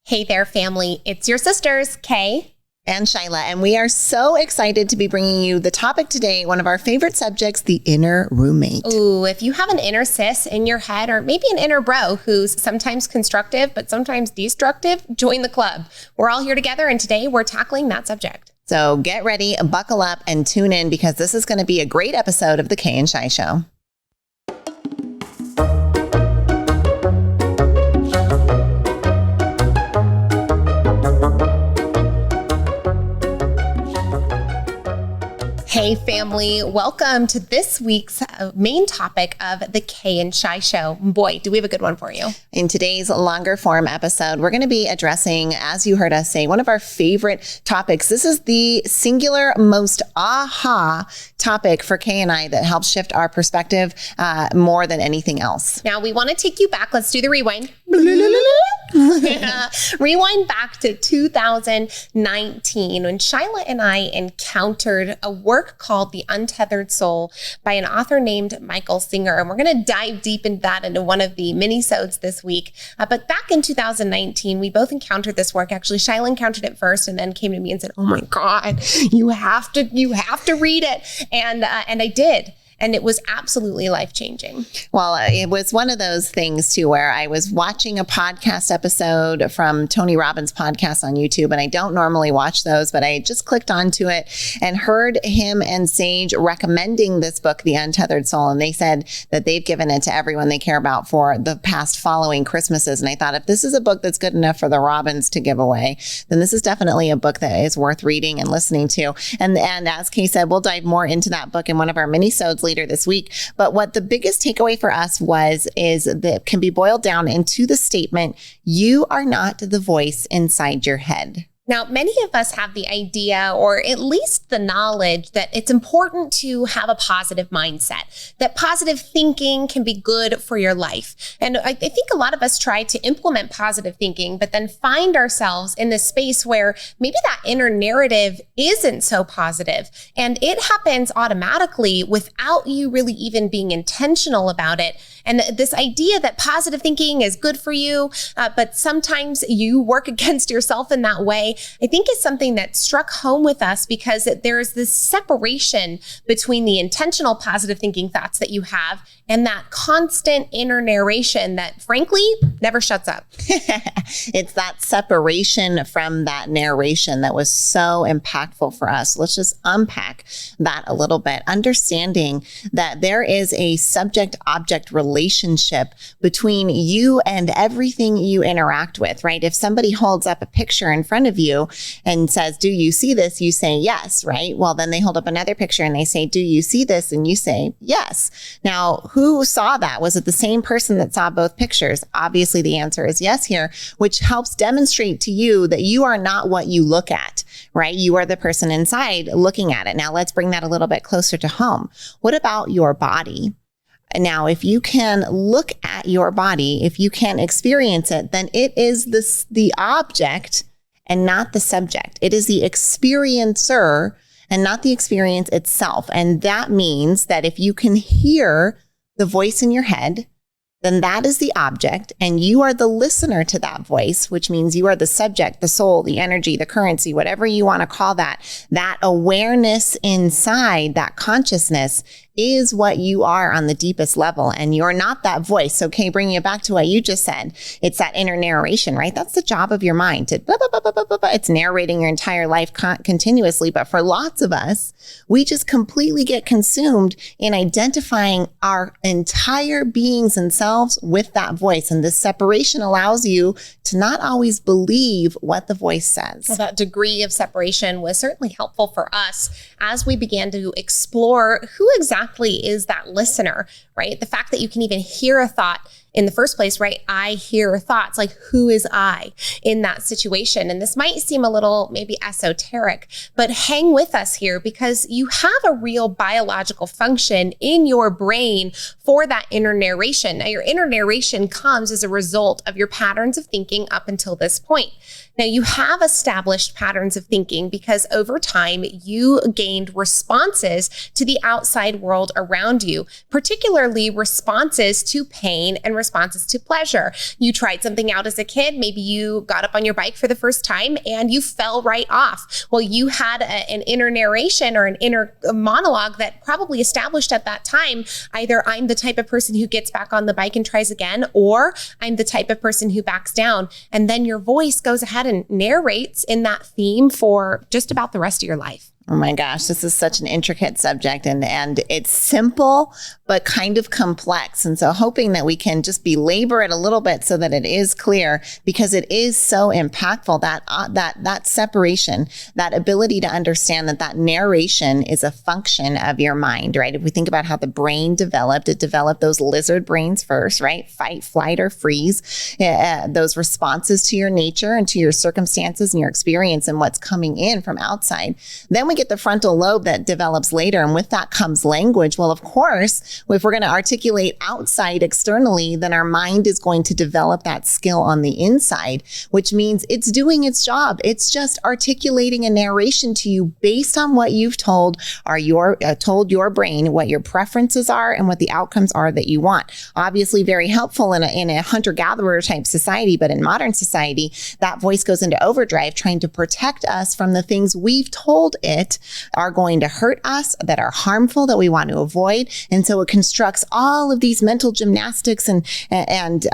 Hey there, family. It's your sisters, Kay and Shyla, and we are so excited to be bringing you the topic today, one of our favorite subjects, the inner roommate. Ooh, if you have an inner sis in your head, or maybe an inner bro who's sometimes constructive, but sometimes destructive, join the club. We're all here together, and today we're tackling that subject. So get ready, buckle up, and tune in because this is going to be a great episode of the Kay and Shi Show. Hey family, welcome to this week's main topic of the Kay and Shi Show. Boy, do we have a good one for you. In today's longer form episode, we're going to be addressing, as you heard us say, one of our favorite topics. This is the singular most aha topic for Kay and I that helps shift our perspective more than anything else. Now we want to take you back. Let's do the rewind. Rewind back to 2019 when Shyla and I encountered a work called The Untethered Soul by an author named Michael Singer. And we're going to dive deep into that into one of the minisodes this week. But back in 2019, we both encountered this work. Actually, Shyla encountered it first and then came to me and said, "Oh my God, you have to read it." And I did. And it was absolutely life-changing. Well, it was one of those things, too, where I was watching a podcast episode from Tony Robbins' podcast on YouTube, and I don't normally watch those, but I just clicked onto it and heard him and Sage recommending this book, The Untethered Soul, and they said that they've given it to everyone they care about for the past following Christmases. And I thought, if this is a book that's good enough for the Robbins to give away, then this is definitely a book that is worth reading and listening to. And as Kay said, we'll dive more into that book in one of our minisodes later this week. But what the biggest takeaway for us is that can be boiled down into the statement, you are not the voice inside your head. Now, many of us have the idea, or at least the knowledge, that it's important to have a positive mindset, that positive thinking can be good for your life. And I think a lot of us try to implement positive thinking, but then find ourselves in this space where maybe that inner narrative isn't so positive. And it happens automatically without you really even being intentional about it. And this idea that positive thinking is good for you, but sometimes you work against yourself in that way, I think is something that struck home with us because there is this separation between the intentional positive thinking thoughts that you have and that constant inner narration that frankly never shuts up. It's that separation from that narration that was so impactful for us. Let's just unpack that a little bit, understanding that there is a subject-object relationship between you and everything you interact with, right? If somebody holds up a picture in front of you and says, "Do you see this?" You say, "Yes," right? Well, then they hold up another picture and they say, "Do you see this?" And you say, "Yes." Now, who saw that? Was it the same person that saw both pictures? Obviously, the answer is yes here, which helps demonstrate to you that you are not what you look at, right? You are the person inside looking at it. Now, let's bring that a little bit closer to home. What about your body? Now, if you can look at your body, if you can experience it, then it is the object and not the subject. It is the experiencer and not the experience itself. And that means that if you can hear the voice in your head, then that is the object and you are the listener to that voice, which means you are the subject, the soul, the energy, the currency, whatever you want to call that. That awareness inside, that consciousness is what you are on the deepest level. And you're not that voice. So, Kay, bringing it back to what you just said, it's that inner narration, right? That's the job of your mind to blah, blah, blah, blah, blah, blah, blah. It's narrating your entire life continuously. But for lots of us, we just completely get consumed in identifying our entire beings and selves with that voice. And this separation allows you to not always believe what the voice says. Well, that degree of separation was certainly helpful for us as we began to explore who exactly is that listener, right? The fact that you can even hear a thought in the first place, right? I hear thoughts, like who is I in that situation? And this might seem a little maybe esoteric, but hang with us here because you have a real biological function in your brain for that inner narration. Now, your inner narration comes as a result of your patterns of thinking up until this point. Now, you have established patterns of thinking because over time you gained responses to the outside world around you, particularly responses to pain and responses to pleasure. You tried something out as a kid. Maybe you got up on your bike for the first time and you fell right off. Well, you had an inner narration or an inner monologue that probably established at that time, either I'm the type of person who gets back on the bike and tries again, or I'm the type of person who backs down. And then your voice goes ahead and narrates in that theme for just about the rest of your life. Oh my gosh, this is such an intricate subject and it's simple, but kind of complex. And so hoping that we can just belabor it a little bit so that it is clear, because it is so impactful, that separation, that ability to understand that narration is a function of your mind, right? If we think about how the brain developed, it developed those lizard brains first, right? Fight, flight, or freeze, those responses to your nature and to your circumstances and your experience and what's coming in from outside. Then we get the frontal lobe that develops later. And with that comes language. Well, of course, if we're going to articulate outside externally, then our mind is going to develop that skill on the inside, which means it's doing its job. It's just articulating a narration to you based on what you've told your brain, what your preferences are and what the outcomes are that you want. Obviously, very helpful in a hunter-gatherer type society, but in modern society, that voice goes into overdrive, trying to protect us from the things we've told it are going to hurt us, that are harmful, that we want to avoid. And so it constructs all of these mental gymnastics and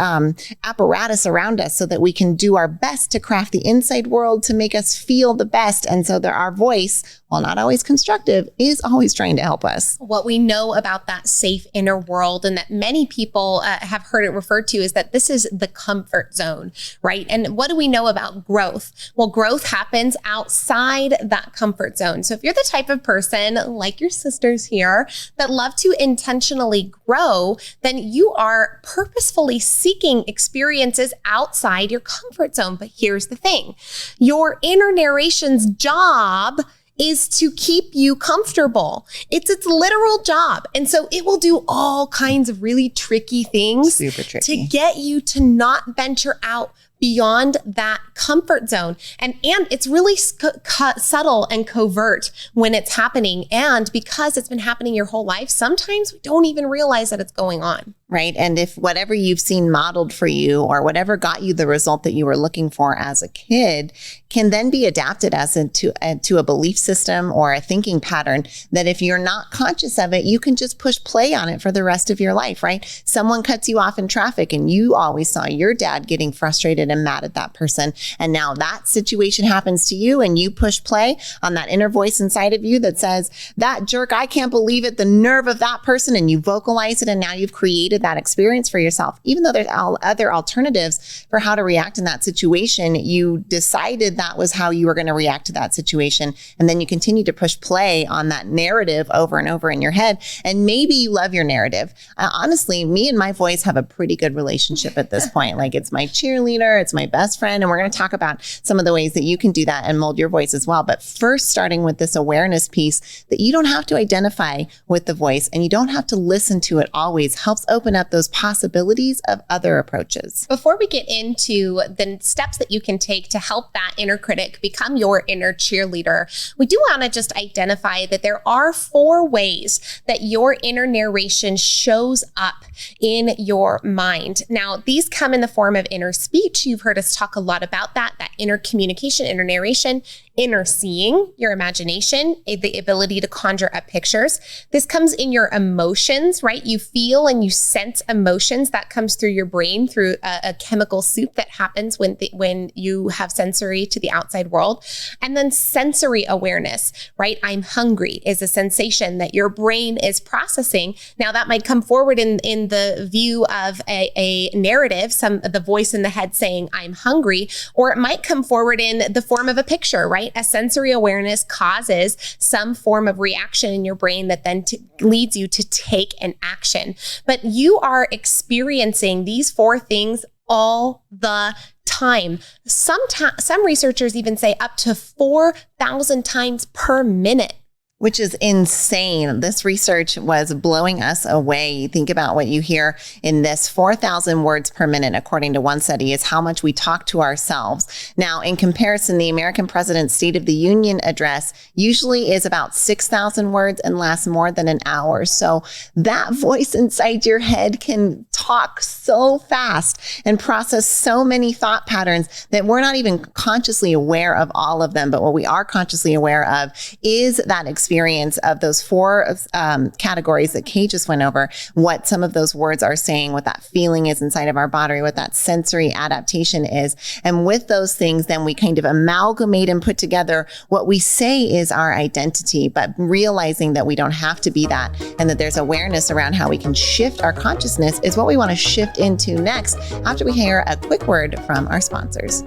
apparatus around us so that we can do our best to craft the inside world to make us feel the best. And so our voice, while not always constructive, is always trying to help us. What we know about that safe inner world, and that many people have heard it referred to, is that this is the comfort zone, right? And what do we know about growth? Well, growth happens outside that comfort zone. So if you're the type of person, like your sisters here, that love to intentionally grow, then you are purposefully seeking experiences outside your comfort zone. But here's the thing. Your inner narration's job is to keep you comfortable. It's its literal job. And so it will do all kinds of really tricky things to get you to not venture out beyond that comfort zone. And it's really subtle and covert when it's happening. And because it's been happening your whole life, sometimes we don't even realize that it's going on. Right. And if whatever you've seen modeled for you or whatever got you the result that you were looking for as a kid can then be adapted as into a belief system or a thinking pattern that if you're not conscious of it, you can just push play on it for the rest of your life, right? Someone cuts you off in traffic and you always saw your dad getting frustrated and mad at that person. And now that situation happens to you and you push play on that inner voice inside of you that says, that jerk, I can't believe it, the nerve of that person. And you vocalize it. And now you've created that experience for yourself. Even though there's other alternatives for how to react in that situation, you decided that was how you were going to react to that situation. And then you continue to push play on that narrative over and over in your head. And maybe you love your narrative. Honestly, me and my voice have a pretty good relationship at this point. Like it's my cheerleader, it's my best friend. And we're going to talk about some of the ways that you can do that and mold your voice as well. But first, starting with this awareness piece that you don't have to identify with the voice and you don't have to listen to it always, helps open up those possibilities of other approaches. Before we get into the steps that you can take to help that inner critic become your inner cheerleader, we do want to just identify that there are 4 ways that your inner narration shows up in your mind. Now, these come in the form of inner speech. You've heard us talk a lot about that inner communication, inner narration, inner seeing, your imagination, the ability to conjure up pictures. This comes in your emotions, right? You feel and you sense emotions. That comes through your brain through a chemical soup that happens when you have sensory to the outside world. And then sensory awareness, right? I'm hungry is a sensation that your brain is processing. Now that might come forward in the view of a narrative, the voice in the head saying I'm hungry, or it might come forward in the form of a picture, right? A sensory awareness causes some form of reaction in your brain that then leads you to take an action. But you are experiencing these 4 things all the time. Some researchers even say up to 4,000 times per minute. which is insane. This research was blowing us away. Think about what you hear in this 4,000 words per minute, according to one study, is how much we talk to ourselves. Now, in comparison, the American president's State of the Union address usually is about 6,000 words and lasts more than an hour. So that voice inside your head can talk so fast and process so many thought patterns that we're not even consciously aware of all of them. But what we are consciously aware of is that experience of those four categories that Kay just went over, what some of those words are saying, what that feeling is inside of our body, what that sensory adaptation is. And with those things, then we kind of amalgamate and put together what we say is our identity, but realizing that we don't have to be that and that there's awareness around how we can shift our consciousness is what we want to shift into next after we hear a quick word from our sponsors.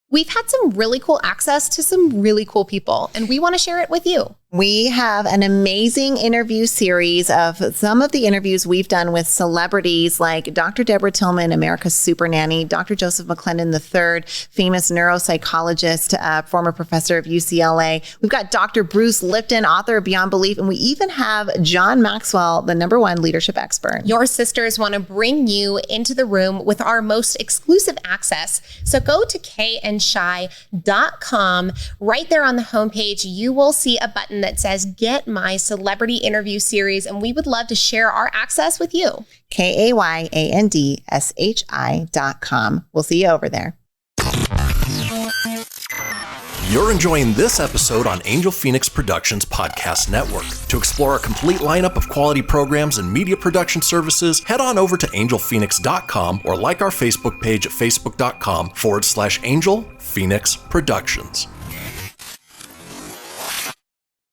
We've had some really cool access to some really cool people, and we want to share it with you. We have an amazing interview series of some of the interviews we've done with celebrities like Dr. Deborah Tillman, America's Super Nanny, Dr. Joseph McClendon III, famous neuropsychologist, former professor of UCLA. We've got Dr. Bruce Lipton, author of Beyond Belief, and we even have John Maxwell, the #1 leadership expert. Your sisters want to bring you into the room with our most exclusive access. So go to kayandshi.com. Right there on the homepage, you will see a button that says Get My Celebrity Interview Series, and we would love to share our access with you. KAYANDSHI.com. We'll see you over there. You're enjoying this episode on Angel Phoenix Productions Podcast Network. To explore a complete lineup of quality programs and media production services, head on over to angelphoenix.com or like our Facebook page at facebook.com/Angel Phoenix Productions.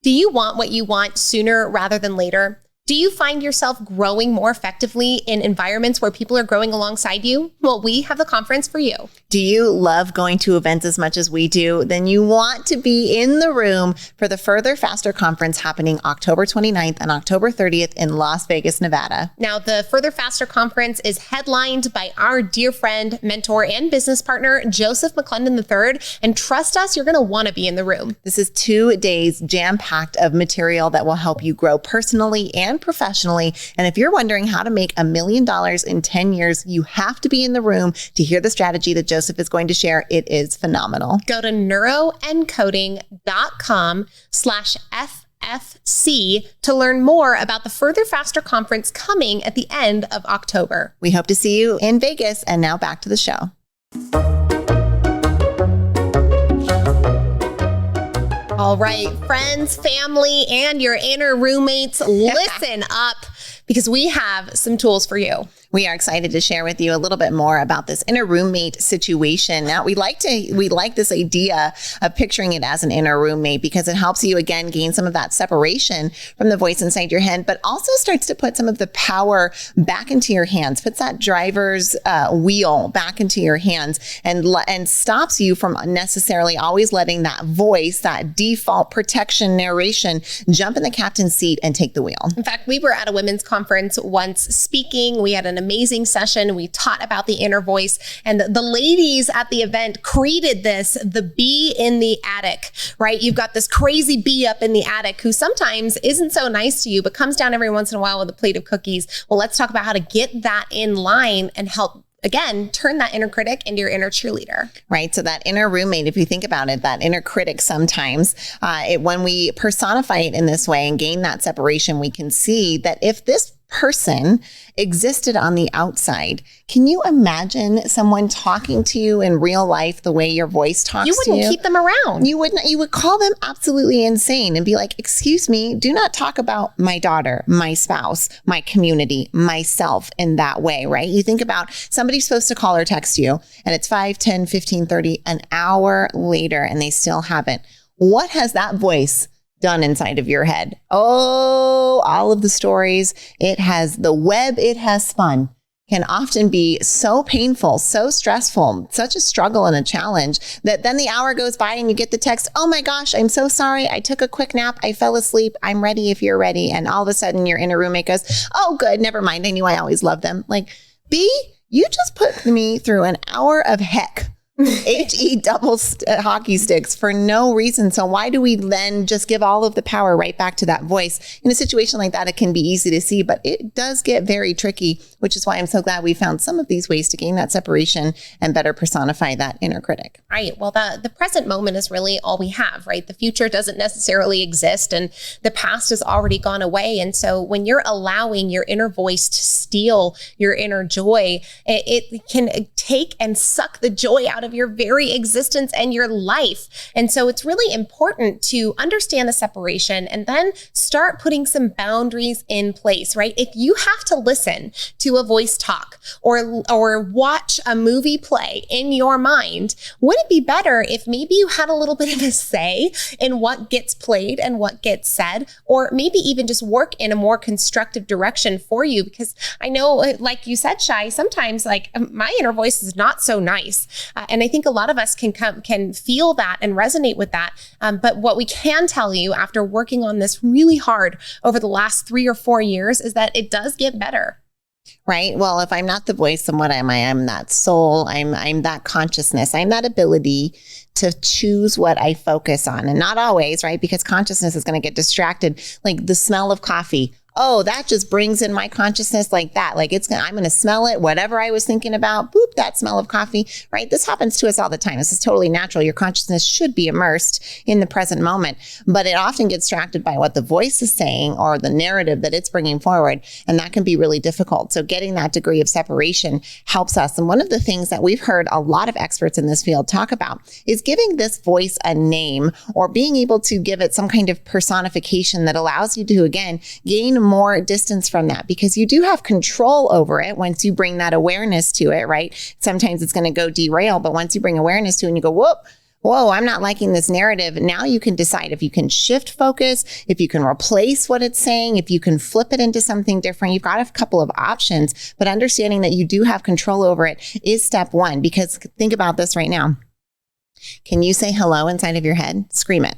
Do you want what you want sooner rather than later? Do you find yourself growing more effectively in environments where people are growing alongside you? Well, we have the conference for you. Do you love going to events as much as we do? Then you want to be in the room for the Further Faster Conference happening October 29th and October 30th in Las Vegas, Nevada. Now, the Further Faster Conference is headlined by our dear friend, mentor, and business partner, Joseph McClendon III. And trust us, you're going to want to be in the room. This is 2 days jam-packed of material that will help you grow personally and professionally. And if you're wondering how to make $1 million in 10 years, you have to be in the room to hear the strategy that Joseph is going to share. It is phenomenal. Go to neuroencoding.com/FFC to learn more about the Further Faster Conference coming at the end of October. We hope to see you in Vegas. And now back to the show. All right, friends, family, and your inner roommates, listen up because we have some tools for you. We are excited to share with you a little bit more about this inner roommate situation. Now, we like this idea of picturing it as an inner roommate because it helps you, again, gain some of that separation from the voice inside your head, but also starts to put some of the power back into your hands, puts that driver's wheel back into your hands and stops you from necessarily always letting that voice, that default protection narration, jump in the captain's seat and take the wheel. In fact, we were at a women's conference once speaking. We had an amazing session. We taught about the inner voice, and the ladies at the event created this, the bee in the attic, right? You've got this crazy bee up in the attic who sometimes isn't so nice to you, but comes down every once in a while with a plate of cookies. Well, let's talk about how to get that in line and help, again, turn that inner critic into your inner cheerleader. Right. So that inner roommate, if you think about it, that inner critic sometimes, when we personify it in this way and gain that separation, we can see that if this person existed on the outside, can you imagine someone talking to you in real life the way your voice talks to you? You wouldn't keep them around. You wouldn't. You would call them absolutely insane and be like, excuse me, do not talk about my daughter, my spouse, my community, myself in that way, right? You think about somebody's supposed to call or text you and it's 5, 10, 15, 30, an hour later and they still haven't. What has that voice done inside of your head? Oh, all of the stories the web it has spun can often be so painful, so stressful, such a struggle and a challenge that then the hour goes by and you get the text, oh my gosh, I'm so sorry. I took a quick nap. I fell asleep. I'm ready if you're ready. And all of a sudden your inner roommate goes, oh, good. Never mind. I knew I always loved them. Like, B, you just put me through an hour of heck. HE double hockey sticks for no reason. So why do we then just give all of the power right back to that voice? In a situation like that, it can be easy to see, but it does get very tricky, which is why I'm so glad we found some of these ways to gain that separation and better personify that inner critic. Right. Well, the present moment is really all we have, right? The future doesn't necessarily exist and the past has already gone away. And so when you're allowing your inner voice to steal your inner joy, it can take and suck the joy out of your very existence and your life. And so it's really important to understand the separation and then start putting some boundaries in place, right? If you have to listen to a voice talk or watch a movie play in your mind, would it be better if maybe you had a little bit of a say in what gets played and what gets said, or maybe even just work in a more constructive direction for you? Because I know, like you said, Shai, sometimes like my inner voice is not so nice. And I think a lot of us can feel that and resonate with that. But what we can tell you after working on this really hard over the last 3 or 4 years is that it does get better. Right. Well, if I'm not the voice, then what am I? I'm that soul. I'm that consciousness. I'm that ability to choose what I focus on, and not always, right? Because consciousness is going to get distracted. Like the smell of coffee. Oh, that just brings in my consciousness like that. Like I'm going to smell it, whatever I was thinking about, boop, that smell of coffee, right? This happens to us all the time. This is totally natural. Your consciousness should be immersed in the present moment, but it often gets distracted by what the voice is saying or the narrative that it's bringing forward. And that can be really difficult. So getting that degree of separation helps us. And one of the things that we've heard a lot of experts in this field talk about is giving this voice a name or being able to give it some kind of personification that allows you to, again, gain more distance from that, because you do have control over it once you bring that awareness to it, right? Sometimes it's going to go derail, but once you bring awareness to it and you go, whoa, I'm not liking this narrative. Now you can decide if you can shift focus, if you can replace what it's saying, if you can flip it into something different. You've got a couple of options, but understanding that you do have control over it is step one. Because think about this right now. Can you say hello inside of your head? Scream it.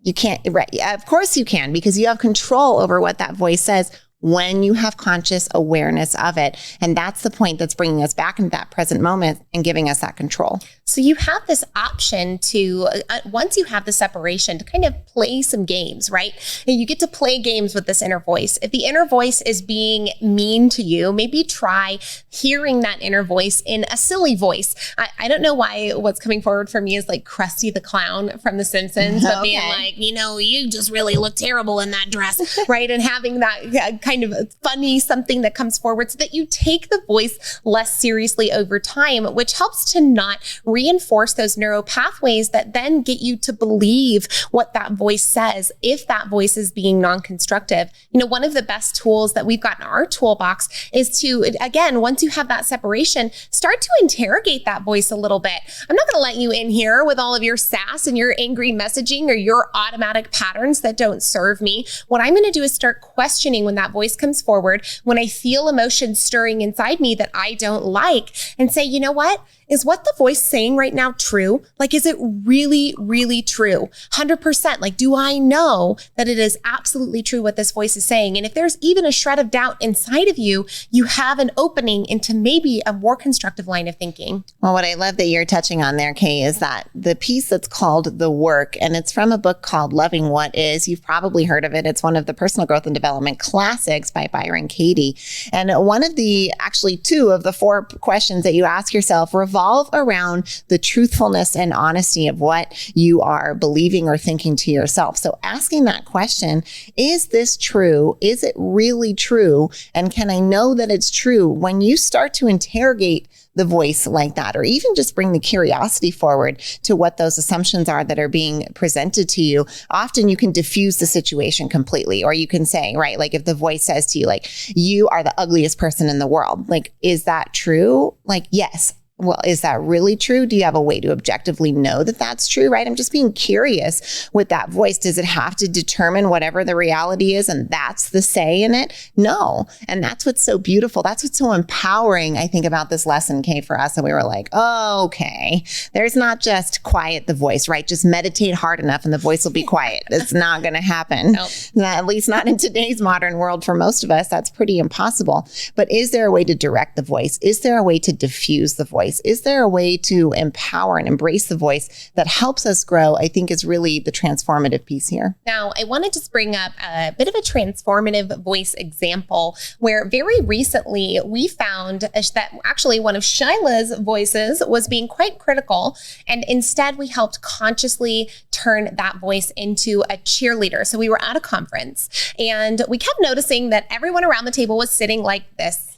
You can't, right? Of course you can, because you have control over what that voice says when you have conscious awareness of it. And that's the point that's bringing us back into that present moment and giving us that control. So you have this option to, once you have the separation, to kind of play some games, right? And you get to play games with this inner voice. If the inner voice is being mean to you, maybe try hearing that inner voice in a silly voice. I don't know why what's coming forward for me is like Krusty the Clown from The Simpsons, but being like, you just really look terrible in that dress, right? And having that kind of funny something that comes forward so that you take the voice less seriously over time, which helps to not reinforce those neural pathways that then get you to believe what that voice says if that voice is being non-constructive. One of the best tools that we've got in our toolbox is to, again, once you have that separation, start to interrogate that voice a little bit. I'm not going to let you in here with all of your sass and your angry messaging or your automatic patterns that don't serve me. What I'm going to do is start questioning when that voice comes forward, when I feel emotions stirring inside me that I don't like, and say, you know what? Is what the voice saying right now true? Like, is it really, really true? 100%. Like, do I know that it is absolutely true what this voice is saying? And if there's even a shred of doubt inside of you, you have an opening into maybe a more constructive line of thinking. Well, what I love that you're touching on there, Kay, is that the piece that's called The Work, and it's from a book called Loving What Is. You've probably heard of it. It's one of the personal growth and development classics by Byron Katie. And one of the, actually 2 of the 4 questions that you ask yourself revolve around the truthfulness and honesty of what you are believing or thinking to yourself. So asking that question, is this true? Is it really true? And can I know that it's true? When you start to interrogate the voice like that, or even just bring the curiosity forward to what those assumptions are that are being presented to you, often you can diffuse the situation completely. Or you can say, right, like if the voice says to you, like, you are the ugliest person in the world, like, is that true? Like, yes. Well, is that really true? Do you have a way to objectively know that that's true, right? I'm just being curious with that voice. Does it have to determine whatever the reality is and that's the say in it? No. And that's what's so beautiful. That's what's so empowering, I think, about this lesson, Kay, for us. And we were like, oh, okay, there's not just quiet the voice, right? Just meditate hard enough and the voice will be quiet. It's not going to happen. Nope. At least not in today's modern world. For most of us, that's pretty impossible. But is there a way to direct the voice? Is there a way to diffuse the voice? voice? Is there a way to empower and embrace the voice that helps us grow? I think is really the transformative piece here. Now, I want to just bring up a bit of a transformative voice example where very recently we found that actually one of Shyla's voices was being quite critical. And instead, we helped consciously turn that voice into a cheerleader. So we were at a conference and we kept noticing that everyone around the table was sitting like this.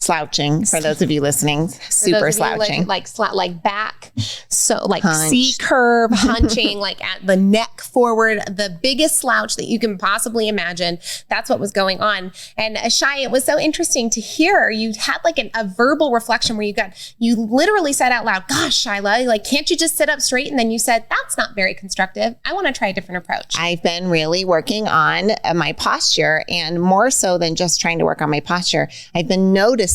Slouching, for those of you listening, super slouching. Like back, so like Hunch. C curve, hunching, like at the neck forward, the biggest slouch that you can possibly imagine. That's what was going on. And Shai, it was so interesting to hear. You had like a verbal reflection where you literally said out loud, gosh, Shyla, like, can't you just sit up straight? And then you said, that's not very constructive. I want to try a different approach. I've been really working on my posture, and more so than just trying to work on my posture, I've been noticing,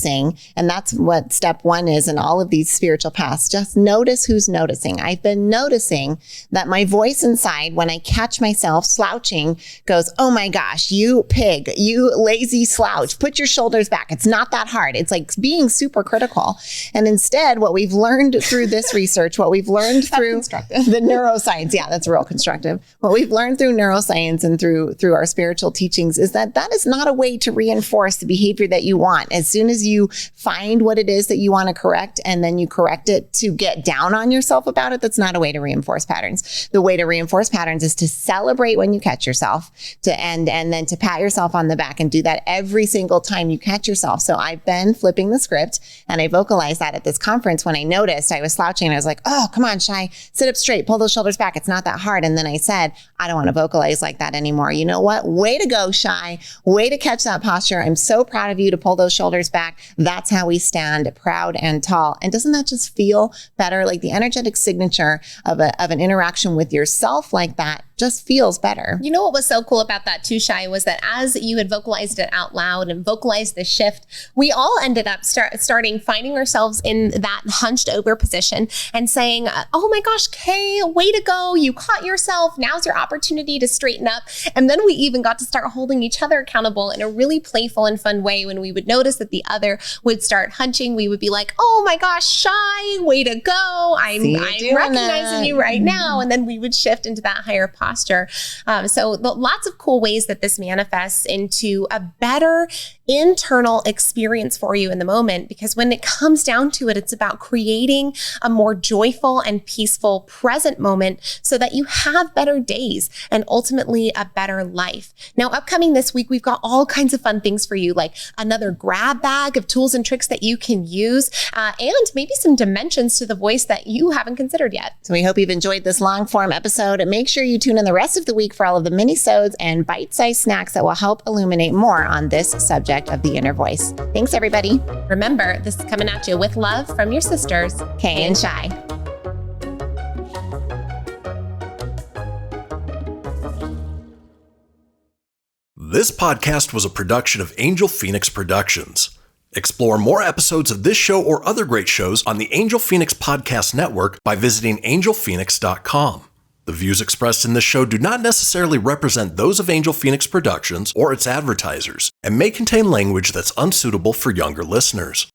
and that's what step one is in all of these spiritual paths. Just notice who's noticing. I've been noticing that my voice inside, when I catch myself slouching, goes, oh my gosh, you pig, you lazy slouch, put your shoulders back. It's not that hard. It's like being super critical. And instead, what we've learned through this research, what we've learned through the neuroscience, yeah, that's real constructive. What we've learned through neuroscience and through our spiritual teachings is that is not a way to reinforce the behavior that you want. As soon as you find what it is that you want to correct and then you correct it to get down on yourself about it, that's not a way to reinforce patterns. The way to reinforce patterns is to celebrate when you catch yourself, and then to pat yourself on the back, and do that every single time you catch yourself. So I've been flipping the script, and I vocalized that at this conference when I noticed I was slouching. I was like, oh, come on, Shai, sit up straight, pull those shoulders back. It's not that hard. And then I said, I don't want to vocalize like that anymore. You know what? Way to go, Shai. Way to catch that posture. I'm so proud of you to pull those shoulders back. That's how we stand, proud and tall. And doesn't that just feel better? Like the energetic signature of an interaction with yourself like that just feels better. You know what was so cool about that too, Shai, was that as you had vocalized it out loud and vocalized the shift, we all ended up finding ourselves in that hunched over position and saying, oh my gosh, Kay, way to go. You caught yourself. Now's your opportunity to straighten up. And then we even got to start holding each other accountable in a really playful and fun way. When we would notice that the other would start hunching, we would be like, oh my gosh, Shai, way to go. I'm recognizing you right now. And then we would shift into that higher posture. So lots of cool ways that this manifests into a better internal experience for you in the moment, because when it comes down to it, it's about creating a more joyful and peaceful present moment so that you have better days and ultimately a better life. Now, upcoming this week, we've got all kinds of fun things for you, like another grab bag of tools and tricks that you can use, and maybe some dimensions to the voice that you haven't considered yet. So we hope you've enjoyed this long form episode. Make sure you tune in the rest of the week for all of the minisodes and bite-sized snacks that will help illuminate more on this subject of the inner voice. Thanks, everybody. Remember, this is coming at you with love from your sisters, Kay and Shai. This podcast was a production of Angel Phoenix Productions. Explore more episodes of this show or other great shows on the Angel Phoenix Podcast Network by visiting angelphoenix.com. The views expressed in this show do not necessarily represent those of Angel Phoenix Productions or its advertisers, and may contain language that's unsuitable for younger listeners.